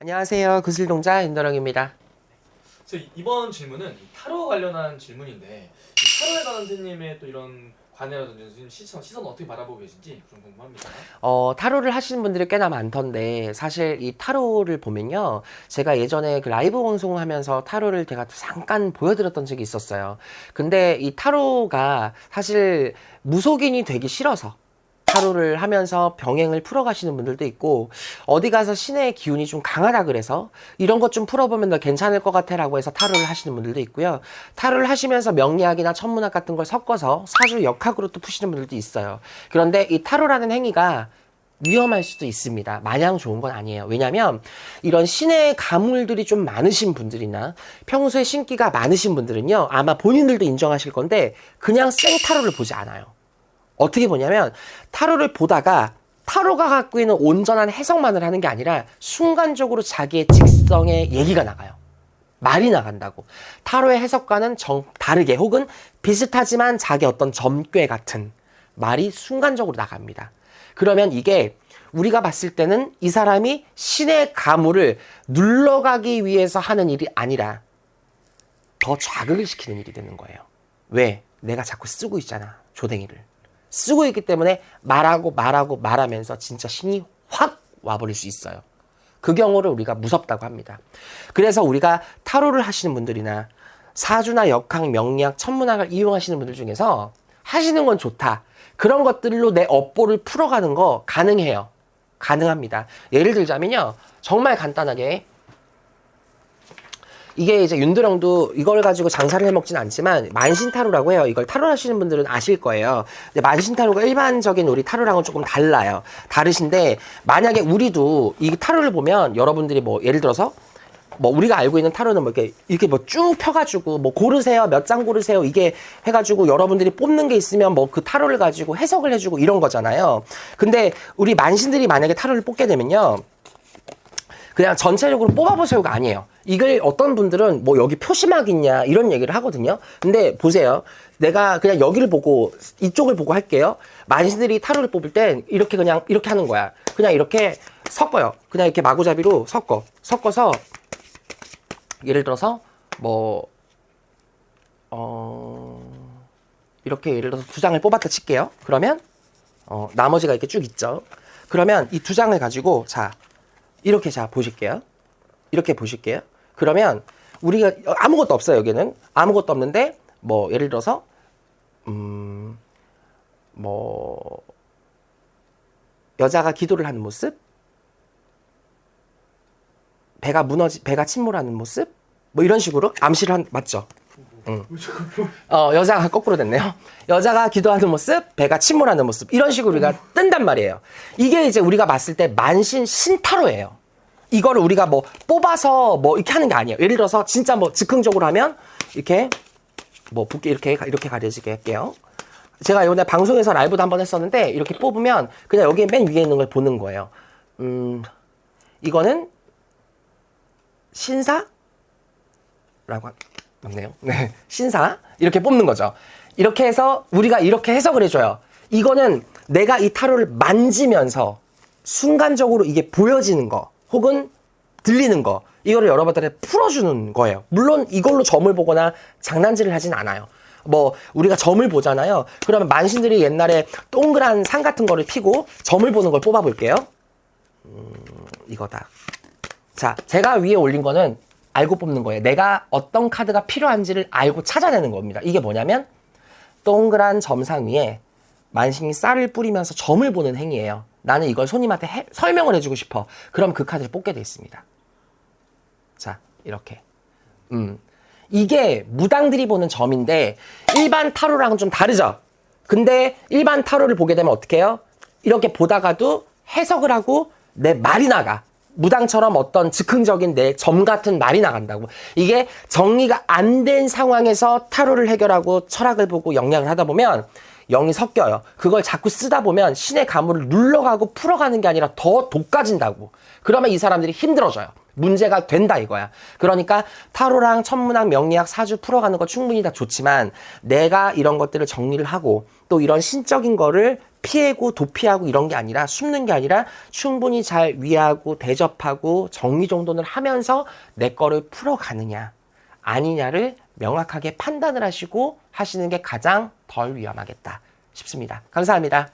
안녕하세요. 구슬동자 윤도령입니다. 그래서 이번 질문은 이 타로 관련한 질문인데 이 타로에 관한 선생님의 또 이런 관해라든지 시선 어떻게 바라보고 계신지 좀 궁금합니다. 타로를 하시는 분들이 꽤나 많던데 사실 이 타로를 보면요. 제가 예전에 그 라이브 방송을 하면서 타로를 제가 잠깐 보여드렸던 적이 있었어요. 근데 이 타로가 사실 무속인이 되기 싫어서 타로를 하면서 병행을 풀어가시는 분들도 있고 어디 가서 신의 기운이 좀 강하다 그래서 이런 것 좀 풀어보면 더 괜찮을 것 같아 라고 해서 타로를 하시는 분들도 있고요. 타로를 하시면서 명리학이나 천문학 같은 걸 섞어서 사주 역학으로 또 푸시는 분들도 있어요. 그런데 이 타로라는 행위가 위험할 수도 있습니다. 마냥 좋은 건 아니에요. 왜냐면 이런 신의 가물들이 좀 많으신 분들이나 평소에 신기가 많으신 분들은요. 아마 본인들도 인정하실 건데 그냥 생타로를 보지 않아요. 어떻게 보냐면 타로를 보다가 타로가 갖고 있는 온전한 해석만을 하는 게 아니라 순간적으로 자기의 직성의 얘기가 나가요. 말이 나간다고. 타로의 해석과는 다르게 혹은 비슷하지만 자기 어떤 점괘 같은 말이 순간적으로 나갑니다. 그러면 이게 우리가 봤을 때는 이 사람이 신의 가물을 눌러가기 위해서 하는 일이 아니라 더 자극을 시키는 일이 되는 거예요. 왜? 내가 자꾸 쓰고 있잖아. 조댕이를. 쓰고 있기 때문에 말하면서 진짜 신이 확 와버릴 수 있어요. 그 경우를 우리가 무섭다고 합니다. 그래서 우리가 타로를 하시는 분들이나 사주나 역학, 명리학, 천문학을 이용하시는 분들 중에서 하시는 건 좋다. 그런 것들로 내 업보를 풀어가는 거 가능해요. 가능합니다. 예를 들자면요. 정말 간단하게 이게 이제 윤도령도 이걸 가지고 장사를 해먹진 않지만 만신타로라고 해요. 이걸 타로 하시는 분들은 아실 거예요. 근데 만신타로가 일반적인 우리 타로랑은 조금 달라요. 다르신데 만약에 우리도 이 타로를 보면 여러분들이 뭐 예를 들어서 뭐 우리가 알고 있는 타로는 뭐 이렇게 뭐 쭉 펴가지고 뭐 고르세요, 몇 장 고르세요 이게 해가지고 여러분들이 뽑는 게 있으면 뭐 그 타로를 가지고 해석을 해주고 이런 거잖아요. 근데 우리 만신들이 만약에 타로를 뽑게 되면요. 그냥 전체적으로 뽑아보세요가 아니에요. 이걸 어떤 분들은 뭐 여기 표시막 있냐 이런 얘기를 하거든요. 근데 보세요. 내가 그냥 여기를 보고 이쪽을 보고 할게요. 만신들이 타로를 뽑을 땐 이렇게 그냥 이렇게 하는 거야. 그냥 이렇게 섞어요. 그냥 이렇게 마구잡이로 섞어서 예를 들어서 뭐 이렇게 예를 들어서 두 장을 뽑았다 칠게요. 그러면 나머지가 이렇게 쭉 있죠. 그러면 이 두 장을 가지고 이렇게 보실게요. 이렇게 보실게요. 그러면 우리가 아무것도 없어요. 여기는 아무것도 없는데 뭐 예를 들어서 뭐 여자가 기도를 하는 모습, 배가 침몰하는 모습, 뭐 이런 식으로 암시를 맞죠? 여자가 거꾸로 됐네요. 여자가 기도하는 모습, 배가 침몰하는 모습 이런 식으로 우리가 뜬단 말이에요. 이게 이제 우리가 봤을 때 만신 신타로예요. 이거를 우리가 뭐 뽑아서 뭐 이렇게 하는 게 아니에요. 예를 들어서 진짜 뭐 즉흥적으로 하면 이렇게 뭐 붓게 이렇게 가려지게 할게요. 제가 이번에 방송에서 라이브도 한번 했었는데 이렇게 뽑으면 그냥 여기 맨 위에 있는 걸 보는 거예요. 이거는 신사라고 맞네요. 네, 신사 이렇게 뽑는 거죠. 이렇게 해서 우리가 이렇게 해석을 해줘요. 이거는 내가 이 타로를 만지면서 순간적으로 이게 보여지는 거 혹은 들리는 거 이거를 여러분들한테 풀어주는 거예요. 물론 이걸로 점을 보거나 장난질을 하진 않아요. 뭐 우리가 점을 보잖아요. 그러면 만신들이 옛날에 동그란 산 같은 거를 피고 점을 보는 걸 뽑아 볼게요. 이거다. 자, 제가 위에 올린 거는 알고 뽑는 거예요. 내가 어떤 카드가 필요한지를 알고 찾아내는 겁니다. 이게 뭐냐면 동그란 점상 위에 만신이 쌀을 뿌리면서 점을 보는 행위예요. 나는 이걸 손님한테 설명을 해주고 싶어. 그럼 그 카드를 뽑게 돼 있습니다. 자, 이렇게. 이게 무당들이 보는 점인데 일반 타로랑은 좀 다르죠? 근데 일반 타로를 보게 되면 어떻게 해요? 이렇게 보다가도 해석을 하고 내 말이 나가. 무당처럼 어떤 즉흥적인 내 점 같은 말이 나간다고. 이게 정리가 안 된 상황에서 타로를 해결하고 철학을 보고 영약을 하다 보면 영이 섞여요. 그걸 자꾸 쓰다 보면 신의 가물을 눌러가고 풀어가는 게 아니라 더 독가진다고. 그러면 이 사람들이 힘들어져요. 문제가 된다 이거야. 그러니까 타로랑 천문학, 명리학, 사주 풀어가는 거 충분히 다 좋지만 내가 이런 것들을 정리를 하고 또 이런 신적인 거를 피하고 도피하고 이런 게 아니라 숨는 게 아니라 충분히 잘 위하고 대접하고 정리정돈을 하면서 내 거를 풀어가느냐 아니냐를 명확하게 판단을 하시고 하시는 게 가장 덜 위험하겠다 싶습니다. 감사합니다.